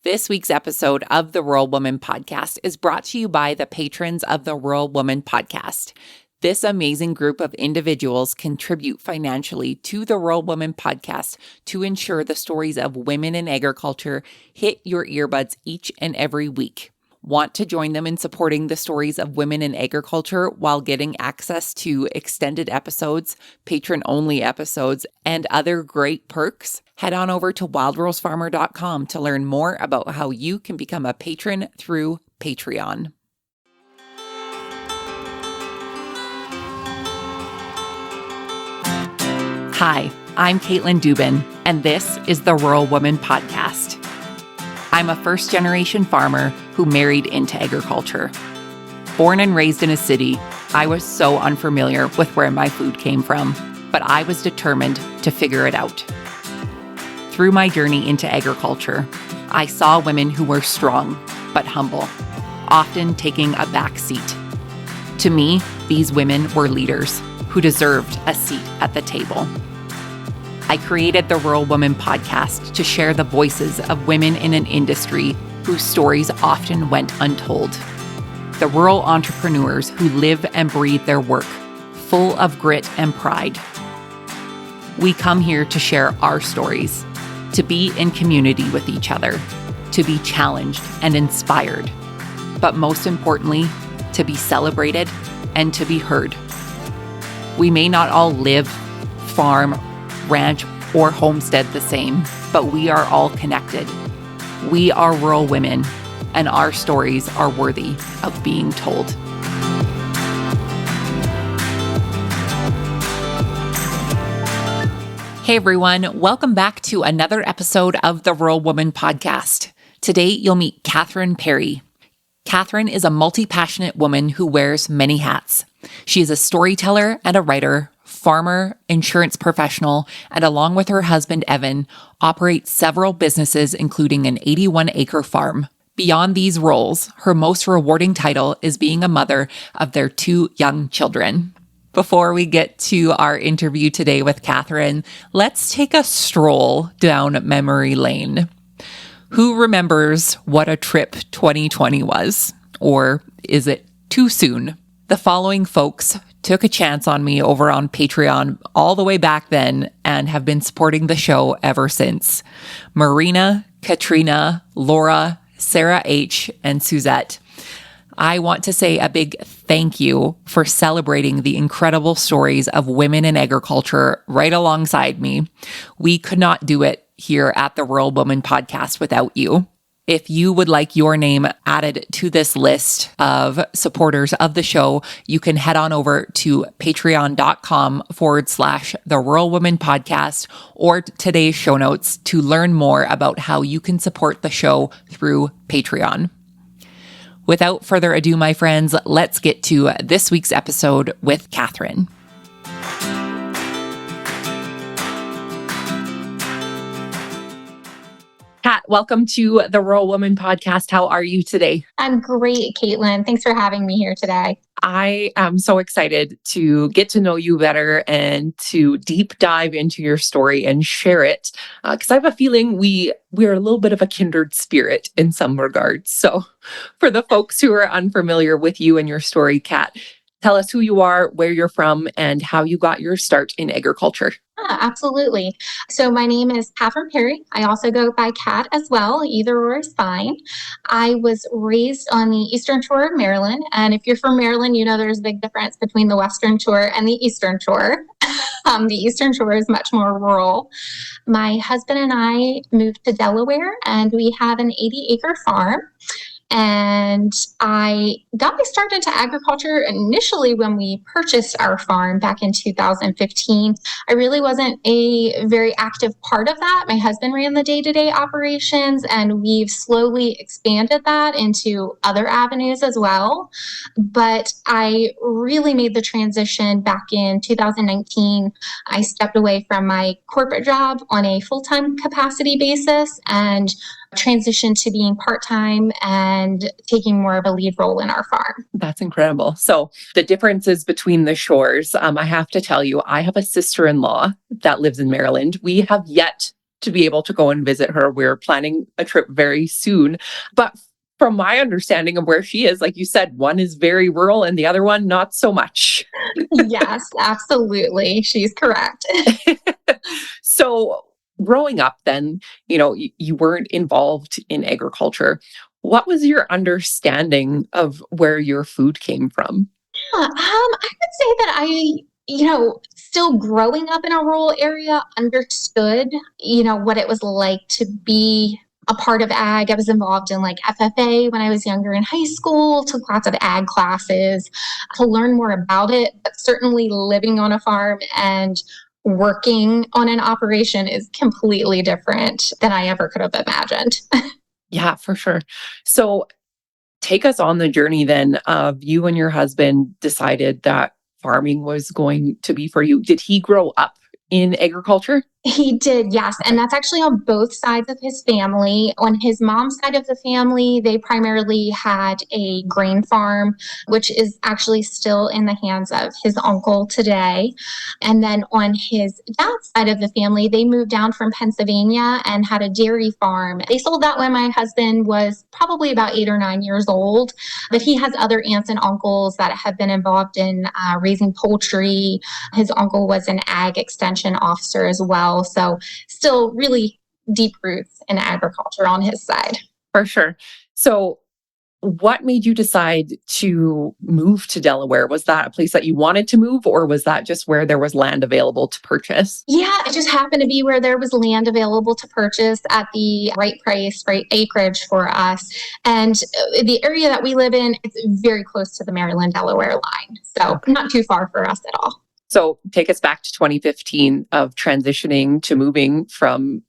This week's episode of the Rural Woman Podcast is brought to you by the patrons of the Rural Woman Podcast. This amazing group of individuals contribute financially to the Rural Woman Podcast to ensure the stories of women in agriculture hit your earbuds each and every week. Want to join them in supporting the stories of women in agriculture while getting access to extended episodes, patron-only episodes, and other great perks? Head on over to wildrosefarmer.com to learn more about how you can become a patron through Patreon. Hi, I'm Caitlin Dubin, and this is the Rural Woman Podcast. I'm a first-generation farmer who married into agriculture. Born and raised in a city, I was so unfamiliar with where my food came from, but I was determined to figure it out. Through my journey into agriculture, I saw women who were strong but humble, often taking a back seat. To me, these women were leaders who deserved a seat at the table. I created the Rural Woman Podcast to share the voices of women in an industry whose stories often went untold. The rural entrepreneurs who live and breathe their work, full of grit and pride. We come here to share our stories, to be in community with each other, to be challenged and inspired, but most importantly, to be celebrated and to be heard. We may not all live, farm, ranch, or homestead the same, but we are all connected. We are rural women, and our stories are worthy of being told. Hey everyone, welcome back to another episode of the Rural Woman Podcast. Today you'll meet Katharine Parry. Katharine is a multi-passionate woman who wears many hats. She is a storyteller and a writer, farmer, insurance professional, and along with her husband, Evan, operates several businesses, including an 81-acre farm. Beyond these roles, her most rewarding title is being a mother of their 2 young children. Before we get to our interview today with Katharine, let's take a stroll down memory lane. Who remembers what a trip 2020 was? Or is it too soon? The following folks took a chance on me over on Patreon all the way back then and have been supporting the show ever since. Marina, Katrina, Laura, Sarah H., and Suzette. I want to say a big thank you for celebrating the incredible stories of women in agriculture right alongside me. We could not do it here at the Rural Woman Podcast without you. If you would like your name added to this list of supporters of the show, you can head on over to patreon.com/the Rural Woman Podcast or today's show notes to learn more about how you can support the show through Patreon. Without further ado, my friends, let's get to this week's episode with Katharine. Kat, welcome to the Rural Woman Podcast. How are you today? I'm great, Caitlin. Thanks for having me here today. I am so excited to get to know you better and to deep dive into your story and share it because I have a feeling we're a little bit of a kindred spirit in some regards. So for the folks who are unfamiliar with you and your story, Kat, tell us who you are, where you're from, and how you got your start in agriculture. Absolutely. So my name is Katharine Parry. I also go by Kat as well. Either or is fine. I was raised on the Eastern Shore of Maryland. And if you're from Maryland, you know there's a big difference between the Western Shore and the Eastern Shore. The Eastern Shore is much more rural. My husband and I moved to Delaware, and we have an 80-acre farm. And I got my start into agriculture initially when we purchased our farm back in 2015. I really wasn't a very active part of that. My husband ran the day-to-day operations, and we've slowly expanded that into other avenues as well. But I really made the transition back in 2019. I stepped away from my corporate job on a full-time capacity basis and transitioned to being part-time and taking more of a lead role in our farm. That's incredible. So the differences between the shores, I have to tell you, I have a sister-in-law that lives in Maryland. We have yet to be able to go and visit her. We're planning a trip very soon. But from my understanding of where she is, like you said, one is very rural and the other one not so much. Yes, absolutely. She's correct. So growing up then, you weren't involved in agriculture. What was your understanding of where your food came from? I would say that still growing up in a rural area, understood, what it was like to be a part of ag. I was involved in like FFA when I was younger in high school, took lots of ag classes to learn more about it. But certainly living on a farm and working on an operation is completely different than I ever could have imagined. Yeah, for sure. So take us on the journey then of you and your husband decided that farming was going to be for you. Did he grow up in agriculture? He did, yes. And Okay. that's actually on both sides of his family. On his mom's side of the family, they primarily had a grain farm, which is actually still in the hands of his uncle today. And then on his dad's side of the family, they moved down from Pennsylvania and had a dairy farm. They sold that when my husband was probably about 8 or 9 years old. But he has other aunts and uncles that have been involved in raising poultry. His uncle was an ag extension officer as well. So still really deep roots in agriculture on his side. For sure. So what made you decide to move to Delaware? Was that a place that you wanted to move, or was that just where there was land available to purchase? Yeah, it just happened to be where there was land available to purchase at the right price, right acreage for us. And the area that we live in, it's very close to the Maryland Delaware line. So Okay. not too far for us at all. So take us back to 2015 of transitioning to moving from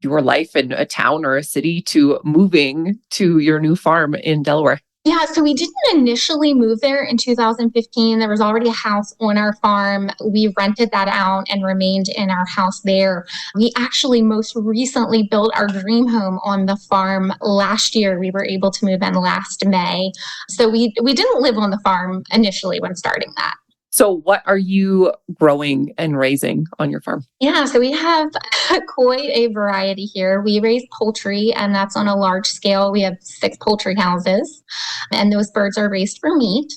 your life in a town or a city to moving to your new farm in Delaware. Yeah, so we didn't initially move there in 2015. There was already a house on our farm. We rented that out and remained in our house there. We actually most recently built our dream home on the farm last year. We were able to move in last May. So we didn't live on the farm initially when starting that. So what are you growing and raising on your farm? Yeah, so we have quite a variety here. We raise poultry, and that's on a large scale. We have 6 poultry houses, and those birds are raised for meat.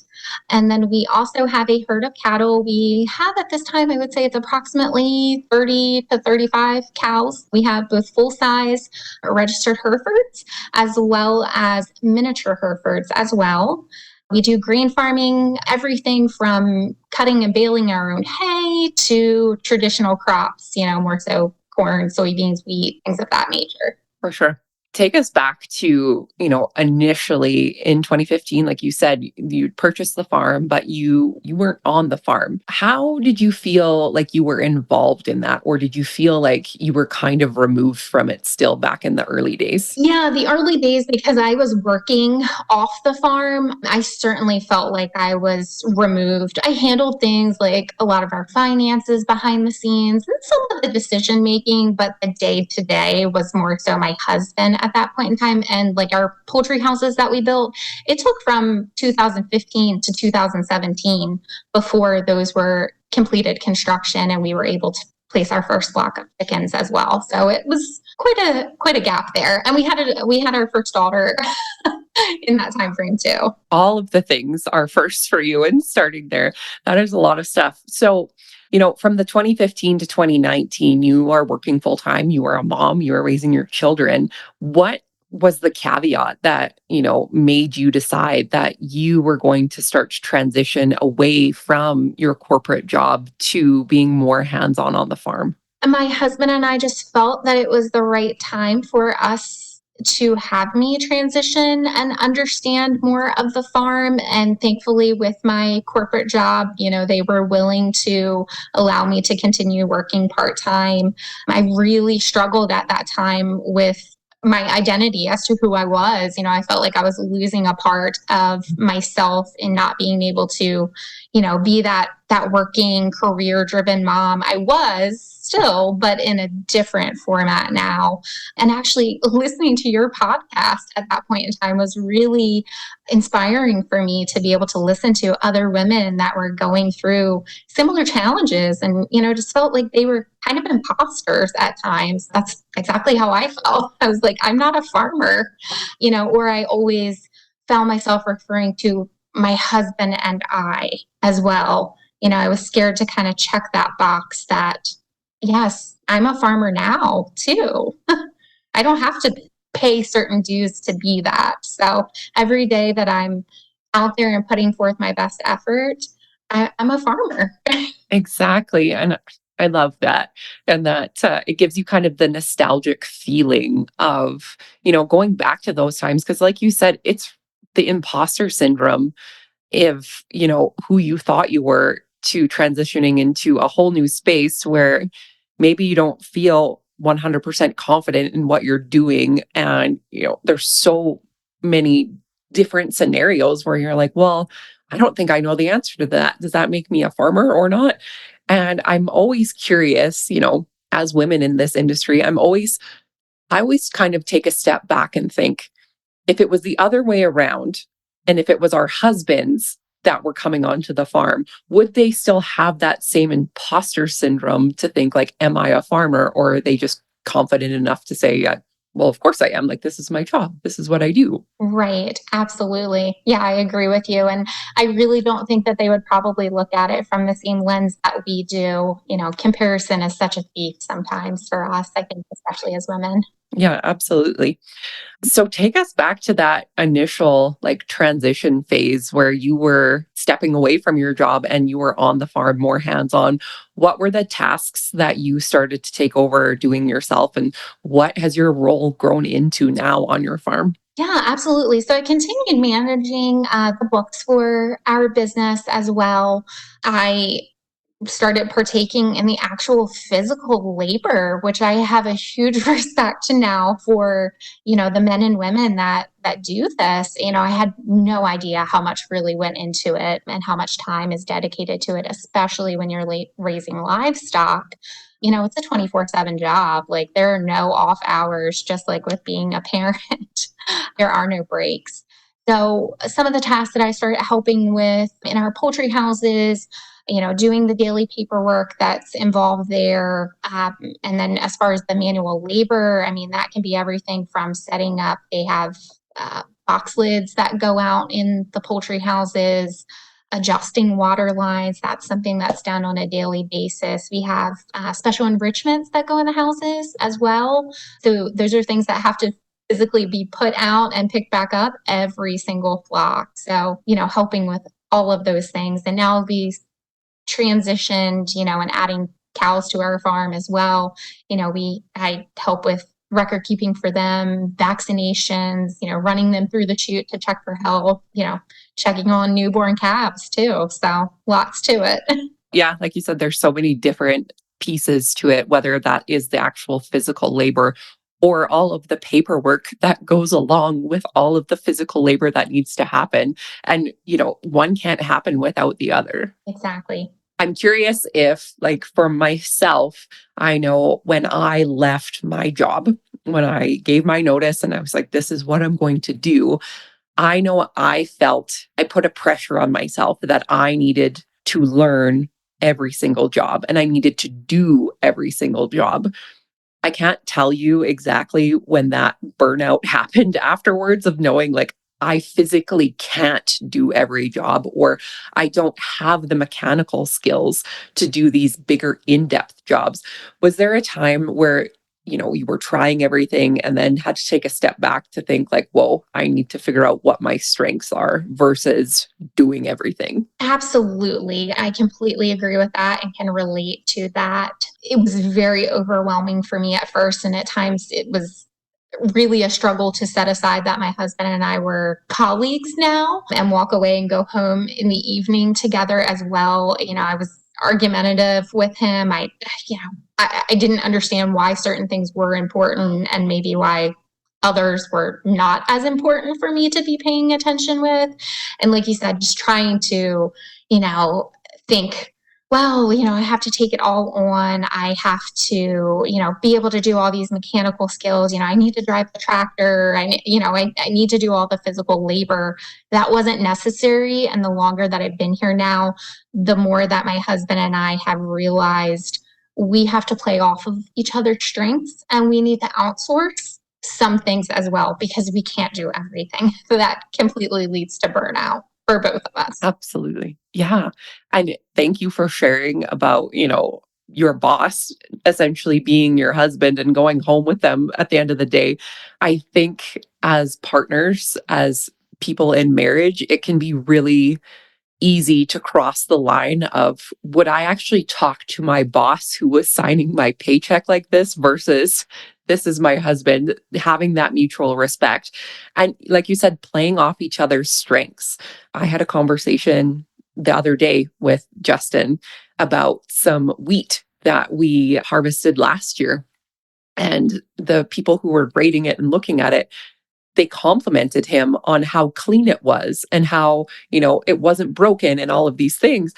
And then we also have a herd of cattle. We have at this time, I would say it's approximately 30 to 35 cows. We have both full size registered Herefords as well as miniature Herefords as well. We do grain farming, everything from cutting and baling our own hay to traditional crops, more so corn, soybeans, wheat, things of that nature. For sure. Take us back to, initially in 2015, like you said, you purchased the farm, but you weren't on the farm. How did you feel like you were involved in that? Or did you feel like you were kind of removed from it still back in the early days? Yeah, the early days, because I was working off the farm, I certainly felt like I was removed. I handled things like a lot of our finances behind the scenes and some of the decision making, but the day to day was more so my husband at that point in time. And like our poultry houses that we built, it took from 2015 to 2017 before those were completed construction and we were able to place our first flock of chickens as well. So it was quite a gap there, and we had our first daughter in that time frame too. All of the things are firsts for you and starting there. That is a lot of stuff. So, from the 2015 to 2019, you are working full time, you are a mom, you are raising your children. What was the caveat that, made you decide that you were going to start to transition away from your corporate job to being more hands-on on the farm? My husband and I just felt that it was the right time for us to have me transition and understand more of the farm. And thankfully, with my corporate job, they were willing to allow me to continue working part time. I really struggled at that time with my identity as to who I was. I felt like I was losing a part of myself in not being able to, be that working career driven mom I was still, but in a different format now. And actually listening to your podcast at that point in time was really inspiring for me to be able to listen to other women that were going through similar challenges and, just felt like they were kind of imposters at times. That's exactly how I felt. I was like, I'm not a farmer, or I always found myself referring to my husband and I as well. I was scared to kind of check that box that, yes, I'm a farmer now too. I don't have to pay certain dues to be that. So every day that I'm out there and putting forth my best effort, I'm a farmer. Exactly. And I love that. And that it gives you kind of the nostalgic feeling of, going back to those times. Cause like you said, it's the imposter syndrome of, who you thought you were to transitioning into a whole new space where maybe you don't feel 100% confident in what you're doing. And, there's so many different scenarios where you're like, well, I don't think I know the answer to that. Does that make me a farmer or not? And I'm always curious, as women in this industry, I always kind of take a step back and think, if it was the other way around, and if it was our husbands that were coming onto the farm, would they still have that same imposter syndrome to think like, am I a farmer? Or are they just confident enough to say, yeah, well, of course I am. Like, this is my job. This is what I do. Right. Absolutely. Yeah, I agree with you. And I really don't think that they would probably look at it from the same lens that we do. Comparison is such a thief sometimes for us, I think, especially as women. Yeah, absolutely. So take us back to that initial like transition phase where you were stepping away from your job and you were on the farm more hands-on. What were the tasks that you started to take over doing yourself, and what has your role grown into now on your farm? Yeah, absolutely. So I continued managing the books for our business as well. I started partaking in the actual physical labor, which I have a huge respect now for, the men and women that do this. I had no idea how much really went into it and how much time is dedicated to it, especially when you're raising livestock. It's a 24/7 job. Like there are no off hours, just like with being a parent. There are no breaks. So some of the tasks that I started helping with in our poultry houses, doing the daily paperwork that's involved there. And then as far as the manual labor, I mean, that can be everything from setting up, they have box lids that go out in the poultry houses, adjusting water lines. That's something that's done on a daily basis. We have special enrichments that go in the houses as well. So those are things that have to physically be put out and picked back up every single flock. So, helping with all of those things. And now we transitioned, and adding cows to our farm as well. I help with record keeping for them, vaccinations, running them through the chute to check for health, checking on newborn calves too. So lots to it. Yeah, like you said, there's so many different pieces to it, whether that is the actual physical labor or all of the paperwork that goes along with all of the physical labor that needs to happen. And, one can't happen without the other. Exactly. I'm curious if, like, for myself, I know when I left my job, when I gave my notice and I was like, this is what I'm going to do, I know I felt I put a pressure on myself that I needed to learn every single job and I needed to do every single job. I can't tell you exactly when that burnout happened afterwards of knowing like I physically can't do every job or I don't have the mechanical skills to do these bigger in-depth jobs. Was there a time where you were trying everything and then had to take a step back to think like, whoa, I need to figure out what my strengths are versus doing everything? Absolutely. I completely agree with that and can relate to that. It was very overwhelming for me at first. And at times it was really a struggle to set aside that my husband and I were colleagues now and walk away and go home in the evening together as well. I was argumentative with him. I didn't understand why certain things were important and maybe why others were not as important for me to be paying attention with. And like you said, just trying to, think well, I have to take it all on. I have to, be able to do all these mechanical skills. I need to drive the tractor. I need to do all the physical labor. That wasn't necessary. And the longer that I've been here now, the more that my husband and I have realized we have to play off of each other's strengths and we need to outsource some things as well because we can't do everything. So that completely leads to burnout for both of us. Absolutely. Yeah. And thank you for sharing about, your boss essentially being your husband and going home with them at the end of the day. I think as partners, as people in marriage, it can be really easy to cross the line of, would I actually talk to my boss who was signing my paycheck like this versus this is my husband, having that mutual respect. And like you said, playing off each other's strengths. I had a conversation the other day with Justin about some wheat that we harvested last year. And the people who were rating it and looking at it, they complimented him on how clean it was and how, it wasn't broken and all of these things.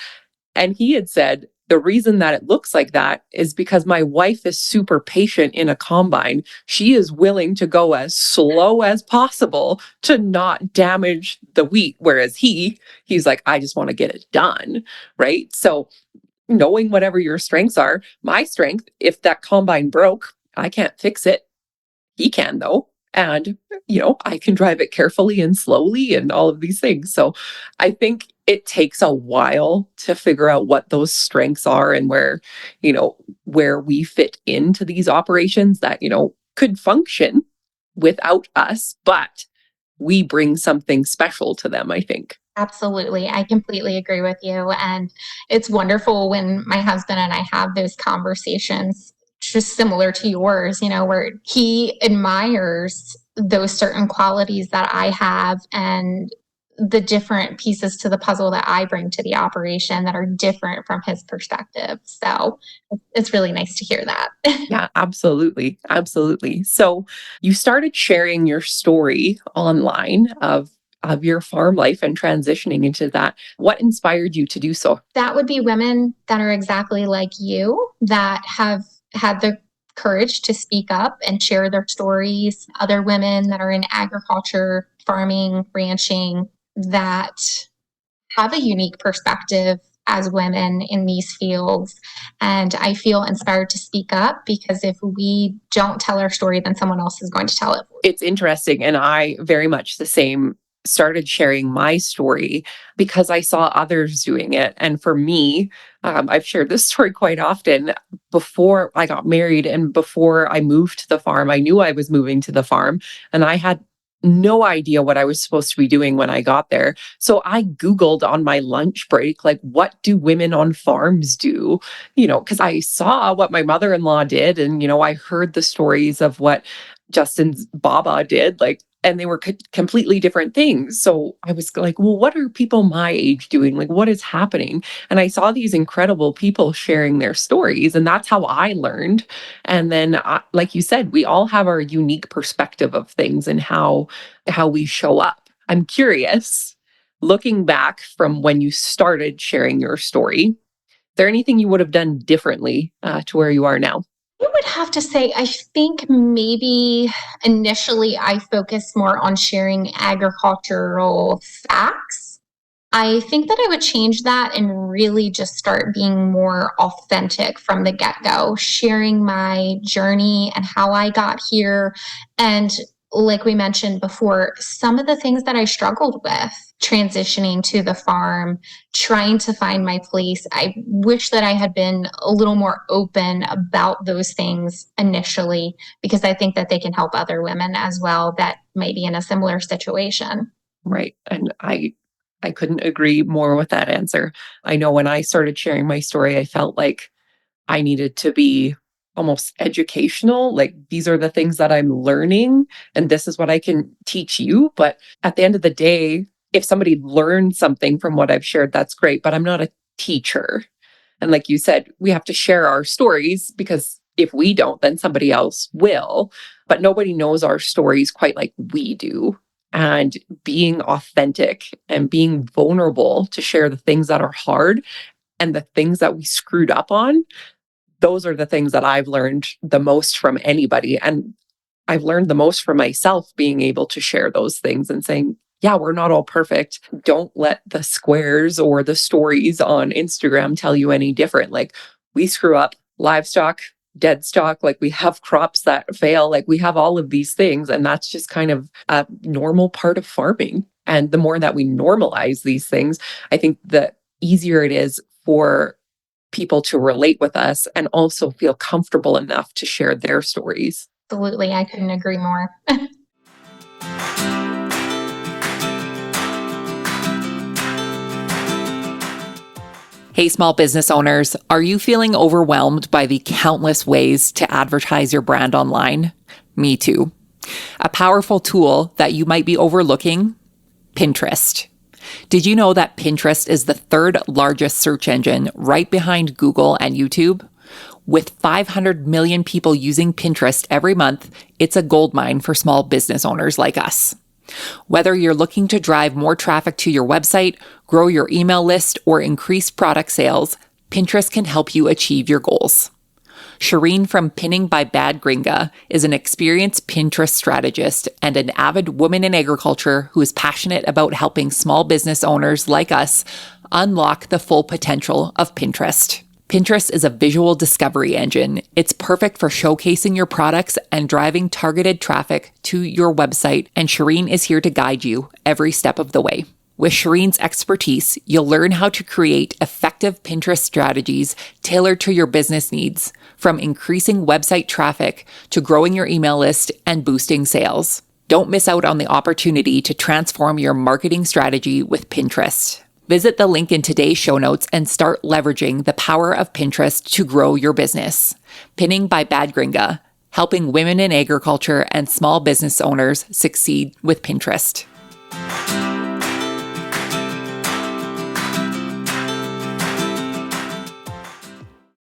And he had said, the reason that it looks like that is because my wife is super patient in a combine. She is willing to go as slow as possible to not damage the wheat. Whereas he's like, I just want to get it done. Right. So knowing whatever your strengths are, my strength, if that combine broke, I can't fix it. He can though. And, I can drive it carefully and slowly and all of these things. So I think it takes a while to figure out what those strengths are and where we fit into these operations that, could function without us, but we bring something special to them, I think. Absolutely. I completely agree with you. And it's wonderful when my husband and I have those conversations, just similar to yours, where he admires those certain qualities that I have and the different pieces to the puzzle that I bring to the operation that are different from his perspective. So it's really nice to hear that. Yeah, absolutely. Absolutely. So you started sharing your story online of your farm life and transitioning into that. What inspired you to do so? That would be women that are exactly like you that have had the courage to speak up and share their stories. Other women that are in agriculture, farming, ranching that have a unique perspective as women in these fields. And I feel inspired to speak up because if we don't tell our story, then someone else is going to tell it. It's interesting. And I very much the same started sharing my story because I saw others doing it. And for me, I've shared this story quite often. Before I got married and before I moved to the farm, I knew I was moving to the farm and I had no idea what I was supposed to be doing when I got there. So I Googled on my lunch break, like, what do women on farms do? Because I saw what my mother in law did. And, I heard the stories of what Justin's Baba did, like, and they were completely different things. So I was like, well, what are people my age doing? Like, what is happening? And I saw these incredible people sharing their stories, and that's how I learned. And then, like you said, we all have our unique perspective of things and how we show up. I'm curious, looking back from when you started sharing your story, is there anything you would have done differently to where you are now? I would have to say, I think maybe initially I focused more on sharing agricultural facts. I think that I would change that and really just start being more authentic from the get go, sharing my journey and how I got here. And like we mentioned before, some of the things that I struggled with transitioning to the farm, trying to find my place. I wish that I had been a little more open about those things initially, because I think that they can help other women as well that may be in a similar situation. Right. And I couldn't agree more with that answer. I know when I started sharing my story, I felt like I needed to be almost educational. Like, these are the things that I'm learning, and this is what I can teach you. But at the end of the day, if somebody learned something from what I've shared, that's great. But I'm not a teacher. And like you said, we have to share our stories because if we don't, then somebody else will. But nobody knows our stories quite like we do. And being authentic and being vulnerable to share the things that are hard and the things that we screwed up on, those are the things that I've learned the most from anybody. And I've learned the most from myself being able to share those things and saying, yeah, we're not all perfect. Don't let the squares or the stories on Instagram tell you any different. Like, we screw up livestock, dead stock, like we have crops that fail, like we have all of these things. And that's just kind of a normal part of farming. And the more that we normalize these things, I think the easier it is for people to relate with us and also feel comfortable enough to share their stories. Absolutely. I couldn't agree more. Hey, small business owners, are you feeling overwhelmed by the countless ways to advertise your brand online? Me too. A powerful tool that you might be overlooking: Pinterest. Did you know that Pinterest is the third largest search engine right behind Google and YouTube? With 500 million people using Pinterest every month, it's a goldmine for small business owners like us. Whether you're looking to drive more traffic to your website, grow your email list, or increase product sales, Pinterest can help you achieve your goals. Shireen from Pinning by Bad Gringa is an experienced Pinterest strategist and an avid woman in agriculture who is passionate about helping small business owners like us unlock the full potential of Pinterest. Pinterest is a visual discovery engine. It's perfect for showcasing your products and driving targeted traffic to your website, and Shireen is here to guide you every step of the way. With Shireen's expertise, you'll learn how to create effective Pinterest strategies tailored to your business needs, from increasing website traffic to growing your email list and boosting sales. Don't miss out on the opportunity to transform your marketing strategy with Pinterest. Visit the link in today's show notes and start leveraging the power of Pinterest to grow your business. Pinning by Bad Gringa, helping women in agriculture and small business owners succeed with Pinterest.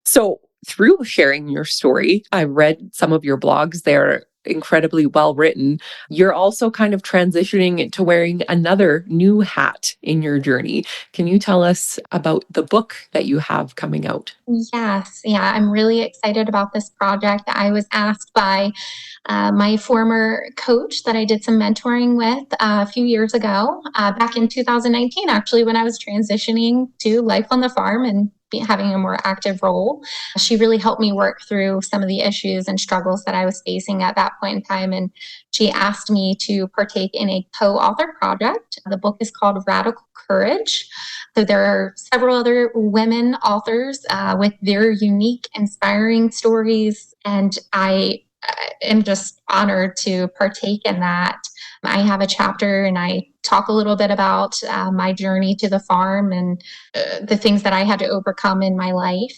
So through sharing your story, I read some of your blogs. They're incredibly well written. You're also kind of transitioning into wearing another new hat in your journey. Can you tell us about the book that you have coming out? Yes. Yeah, I'm really excited about this project. I was asked by my former coach that I did some mentoring with a few years ago, back in 2019, actually, when I was transitioning to life on the farm and having a more active role. She really helped me work through some of the issues and struggles that I was facing at that point in time. And she asked me to partake in a co-author project. The book is called Radical Courage. So there are several other women authors with their unique, inspiring stories. And I am just honored to partake in that. I have a chapter and I talk a little bit about my journey to the farm and the things that I had to overcome in my life.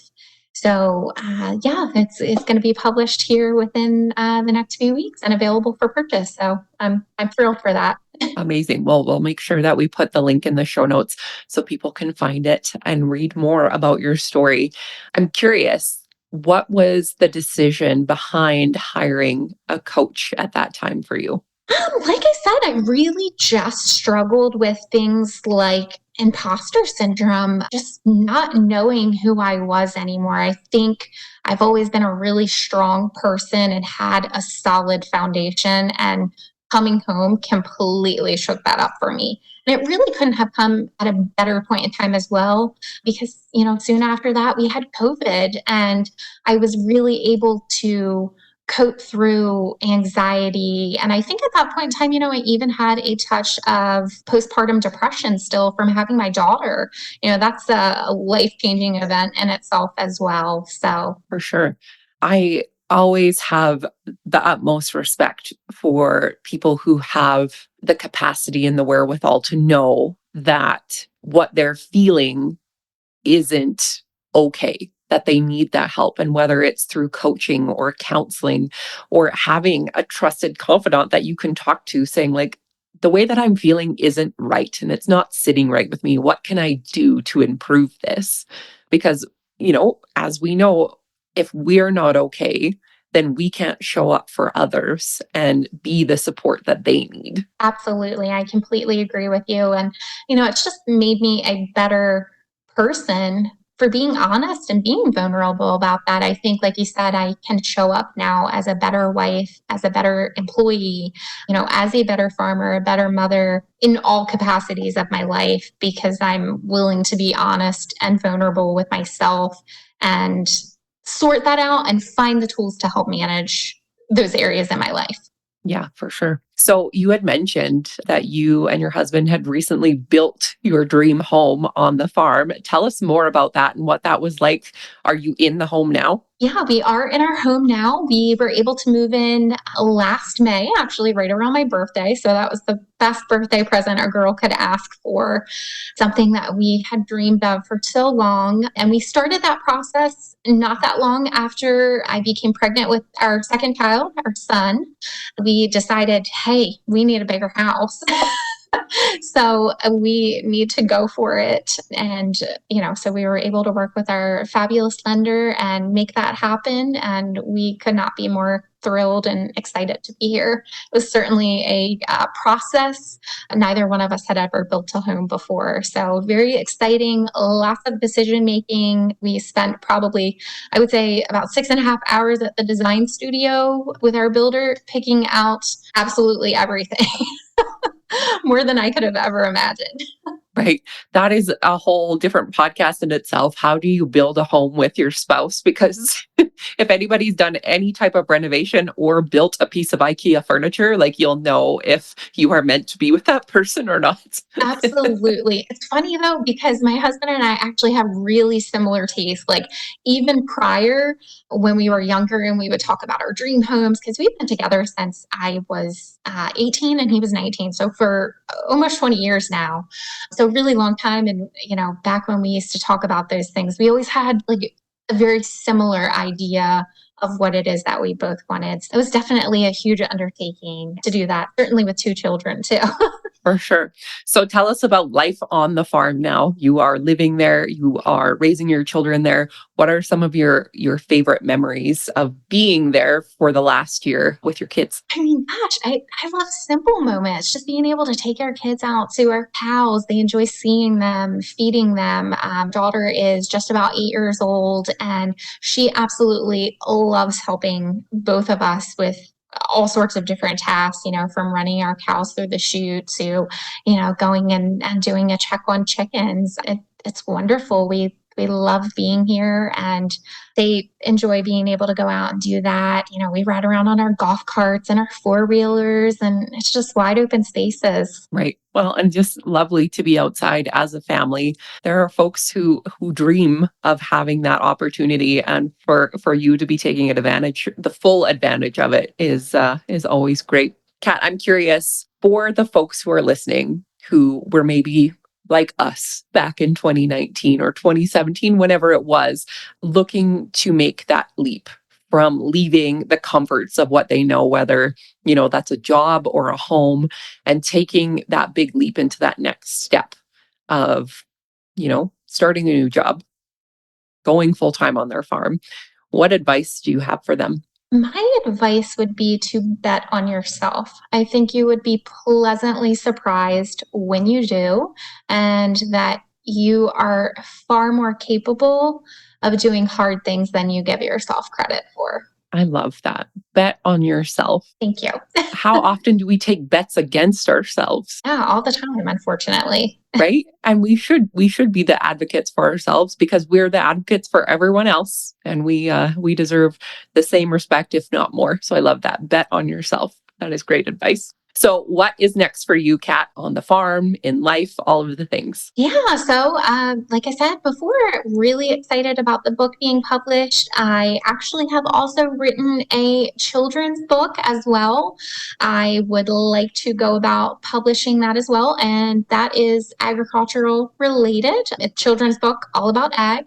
So yeah, it's going to be published here within the next few weeks and available for purchase. So I'm thrilled for that. Amazing. Well, we'll make sure that we put the link in the show notes so people can find it and read more about your story. I'm curious, what was the decision behind hiring a coach at that time for you? Like I said, I really just struggled with things like imposter syndrome, just not knowing who I was anymore. I think I've always been a really strong person and had a solid foundation, and coming home completely shook that up for me. And it really couldn't have come at a better point in time as well, because, soon after that, we had COVID, and I was really able to cope through anxiety. And I think at that point in time, I even had a touch of postpartum depression still from having my daughter. That's a life-changing event in itself as well. So For sure. I always have the utmost respect for people who have the capacity and the wherewithal to know that what they're feeling isn't okay, that they need that help. And whether it's through coaching or counseling or having a trusted confidant that you can talk to, saying, like, the way that I'm feeling isn't right and it's not sitting right with me. What can I do to improve this? Because, as we know, if we're not okay, then we can't show up for others and be the support that they need. absolutely, I completely agree with you. And, it's just made me a better person for being honest and being vulnerable about that. I think, like you said, I can show up now as a better wife, as a better employee, as a better farmer, a better mother in all capacities of my life because I'm willing to be honest and vulnerable with myself and sort that out and find the tools to help manage those areas in my life. Yeah, for sure. So you had mentioned that you and your husband had recently built your dream home on the farm. Tell us more about that and what that was like. Are you in the home now? Yeah, we are in our home now. We were able to move in last May, actually right around my birthday. So that was the best birthday present a girl could ask for, something that we had dreamed of for so long. And we started that process not that long after I became pregnant with our second child, our son. We decided, hey, we need a bigger house. So we need to go for it. And, so we were able to work with our fabulous lender and make that happen. And we could not be more thrilled and excited to be here. It was certainly a process. Neither one of us had ever built a home before. So very exciting, lots of decision making. We spent probably, I would say, about 6.5 hours at the design studio with our builder, picking out absolutely everything. More than I could have ever imagined. Right. That is a whole different podcast in itself. How do you build a home with your spouse? Because if anybody's done any type of renovation or built a piece of IKEA furniture, like you'll know if you are meant to be with that person or not. Absolutely. It's funny though, because my husband and I actually have really similar tastes. Like even prior when we were younger and we would talk about our dream homes, because we've been together since I was 18 and he was 19. So for almost 20 years now. So really long time. And, back when we used to talk about those things, we always had like a very similar idea of what it is that we both wanted. So it was definitely a huge undertaking to do that, certainly with 2 children too. For sure. So tell us about life on the farm now. You are living there, you are raising your children there. What are some of your favorite memories of being there for the last year with your kids? I mean, gosh, I love simple moments, just being able to take our kids out to our cows. They enjoy seeing them, feeding them. Daughter is just about 8 years old, and she absolutely loves helping both of us with all sorts of different tasks, from running our cows through the chute to, going and doing a check on chickens. It's wonderful. We love being here and they enjoy being able to go out and do that. We ride around on our golf carts and our 4-wheelers and it's just wide open spaces. Right. Well, and just lovely to be outside as a family. There are folks who dream of having that opportunity, and for you to be taking advantage, the full advantage of it is always great. Kat, I'm curious for the folks who are listening who were maybe like us back in 2019 or 2017, whenever it was, looking to make that leap from leaving the comforts of what they know, whether, that's a job or a home, and taking that big leap into that next step of, starting a new job, going full time on their farm. What advice do you have for them? My advice would be to bet on yourself. I think you would be pleasantly surprised when you do, and that you are far more capable of doing hard things than you give yourself credit for. I love that. Bet on yourself. Thank you. How often do we take bets against ourselves? Yeah, all the time, unfortunately. Right? And we should be the advocates for ourselves because we're the advocates for everyone else, and we deserve the same respect, if not more. So I love that. Bet on yourself. That is great advice. So what is next for you, Kat, on the farm, in life, all of the things? Yeah, so like I said before, really excited about the book being published. I actually have also written a children's book as well. I would like to go about publishing that as well, and that is agricultural related. A children's book all about ag.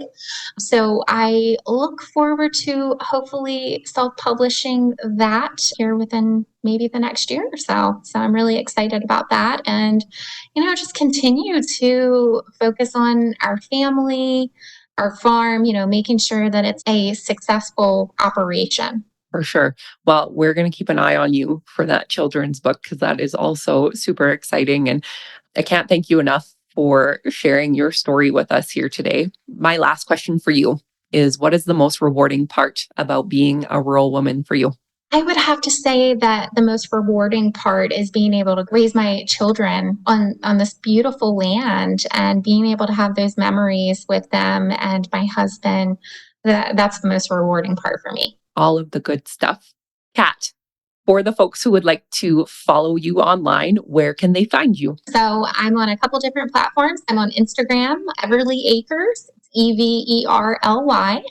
So I look forward to hopefully self-publishing that here within maybe the next year or so. So I'm really excited about that. And, just continue to focus on our family, our farm, making sure that it's a successful operation. For sure. Well, we're going to keep an eye on you for that children's book because that is also super exciting. And I can't thank you enough for sharing your story with us here today. My last question for you is, what is the most rewarding part about being a rural woman for you? I would have to say that the most rewarding part is being able to raise my children on this beautiful land and being able to have those memories with them and my husband. That's the most rewarding part for me. All of the good stuff. Kat, for the folks who would like to follow you online, where can they find you? So I'm on a couple different platforms. I'm on Instagram, Everly Acres, Everly.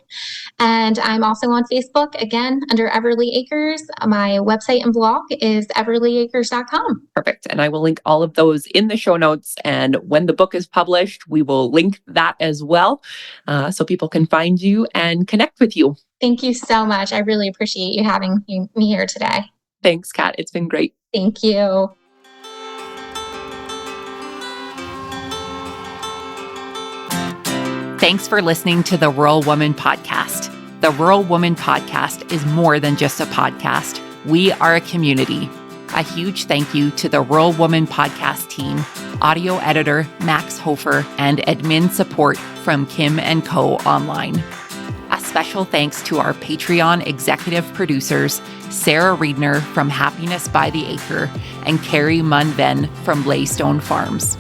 And I'm also on Facebook, again, under Everly Acres. My website and blog is everlyacres.com. Perfect. And I will link all of those in the show notes. And when the book is published, we will link that as well, so people can find you and connect with you. Thank you so much. I really appreciate you having me here today. Thanks, Kat. It's been great. Thank you. Thanks for listening to the Rural Woman Podcast. The Rural Woman Podcast is more than just a podcast. We are a community. A huge thank you to the Rural Woman Podcast team, audio editor Max Hofer, and admin support from Kim & Co. Online. A special thanks to our Patreon executive producers, Sarah Riedner from Happiness by the Acre and Carrie Munven from Blaystone Farms.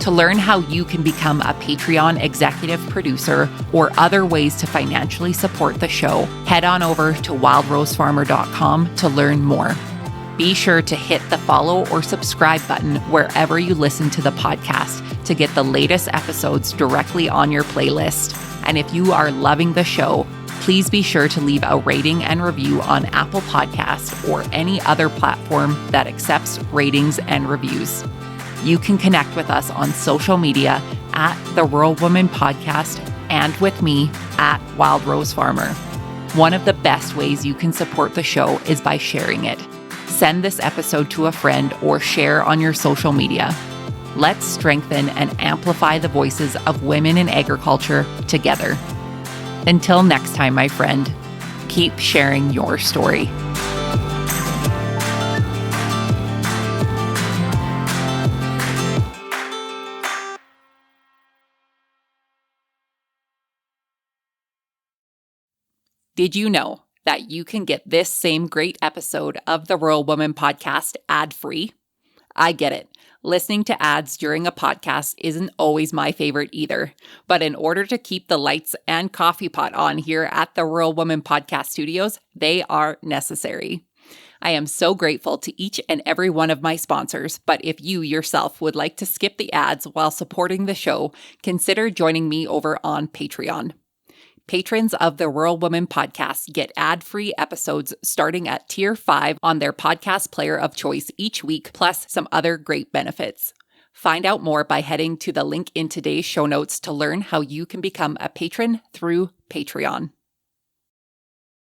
To learn how you can become a Patreon executive producer or other ways to financially support the show, head on over to wildrosefarmer.com to learn more. Be sure to hit the follow or subscribe button wherever you listen to the podcast to get the latest episodes directly on your playlist. And if you are loving the show, please be sure to leave a rating and review on Apple Podcasts or any other platform that accepts ratings and reviews. You can connect with us on social media at The Rural Woman Podcast and with me at Wild Rose Farmer. One of the best ways you can support the show is by sharing it. Send this episode to a friend or share on your social media. Let's strengthen and amplify the voices of women in agriculture together. Until next time, my friend, keep sharing your story. Did you know that you can get this same great episode of the Rural Woman Podcast ad-free? I get it. Listening to ads during a podcast isn't always my favorite either. But in order to keep the lights and coffee pot on here at the Rural Woman Podcast Studios, they are necessary. I am so grateful to each and every one of my sponsors, but if you yourself would like to skip the ads while supporting the show, consider joining me over on Patreon. Patrons of the Rural Woman Podcast get ad-free episodes starting at Tier 5 on their podcast player of choice each week, plus some other great benefits. Find out more by heading to the link in today's show notes to learn how you can become a patron through Patreon.